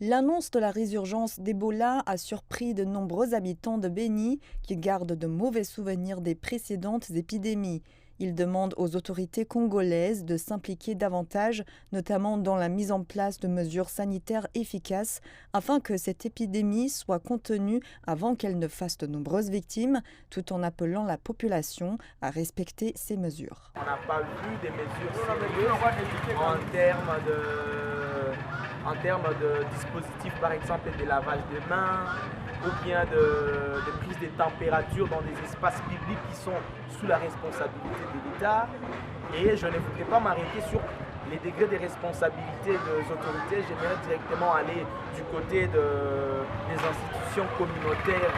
L'annonce de la résurgence d'Ebola a surpris de nombreux habitants de Beni qui gardent de mauvais souvenirs des précédentes épidémies. Ils demandent aux autorités congolaises de s'impliquer davantage, notamment dans la mise en place de mesures sanitaires efficaces, afin que cette épidémie soit contenue avant qu'elle ne fasse de nombreuses victimes, tout en appelant la population à respecter ces mesures. On n'a pas vu des mesures sérieuses en termes de dispositifs, par exemple de lavage de mains ou bien de prise de température dans des espaces publics qui sont sous la responsabilité de l'État. Et je ne voudrais pas m'arrêter sur les degrés de responsabilité des autorités. J'aimerais directement aller du côté des institutions communautaires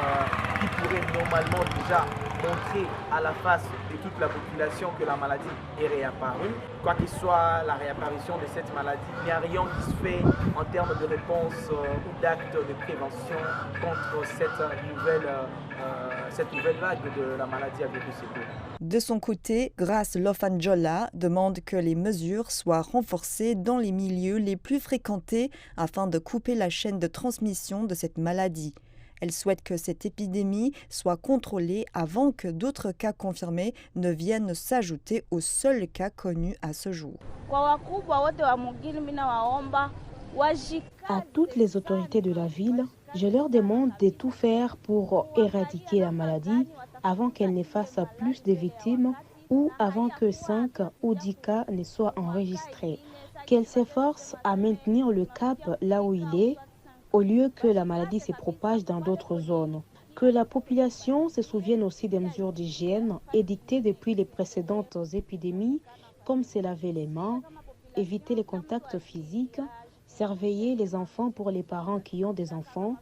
qui pourraient normalement déjà montrer à la face de toute la population que la maladie est réapparue. Quoi qu'il soit la réapparition de cette maladie, il n'y a rien qui se fait en termes de réponse ou d'actes de prévention contre cette nouvelle vague de la maladie à virus Ebola. De son côté, Grace Lofanjola demande que les mesures soient renforcées dans les milieux les plus fréquentés afin de couper la chaîne de transmission de cette maladie. Elle souhaite que cette épidémie soit contrôlée avant que d'autres cas confirmés ne viennent s'ajouter aux seuls cas connus à ce jour. À toutes les autorités de la ville, je leur demande de tout faire pour éradiquer la maladie avant qu'elle ne fasse plus de victimes ou avant que 5 ou 10 cas ne soient enregistrés. Qu'elles s'efforcent à maintenir le cap là où il est, au lieu que la maladie se propage dans d'autres zones. Que la population se souvienne aussi des mesures d'hygiène édictées depuis les précédentes épidémies, comme se laver les mains, éviter les contacts physiques, surveiller les enfants pour les parents qui ont des enfants,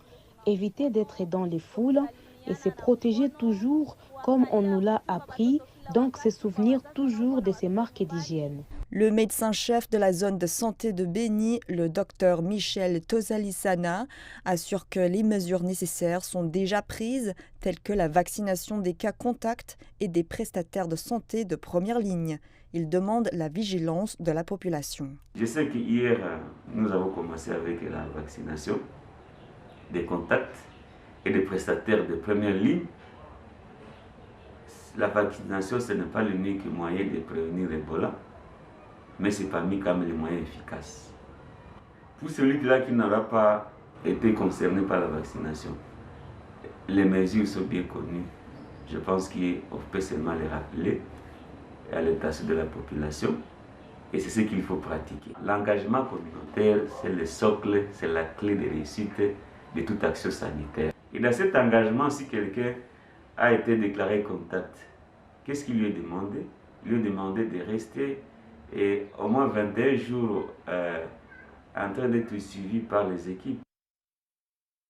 éviter d'être dans les foules et se protéger toujours comme on nous l'a appris, donc se souvenir toujours de ces marques d'hygiène. Le médecin-chef de la zone de santé de Beni, le docteur Michel Tozalisana, assure que les mesures nécessaires sont déjà prises, telles que la vaccination des cas contacts et des prestataires de santé de première ligne. Il demande la vigilance de la population. Je sais qu'hier, nous avons commencé avec la vaccination des contacts et des prestataires de première ligne. La vaccination, ce n'est pas l'unique moyen de prévenir Ebola, mais c'est parmi quand même les moyens efficaces. Pour celui-là qui n'aura pas été concerné par la vaccination, les mesures sont bien connues. Je pense qu'on peut seulement les rappeler à l'intention de la population et c'est ce qu'il faut pratiquer. L'engagement communautaire, c'est le socle, c'est la clé de réussite de toute action sanitaire. Et dans cet engagement, si quelqu'un a été déclaré contact, qu'est-ce qu'il lui est demandé? Il lui est demandé de rester au moins 21 jours en train d'être suivi par les équipes.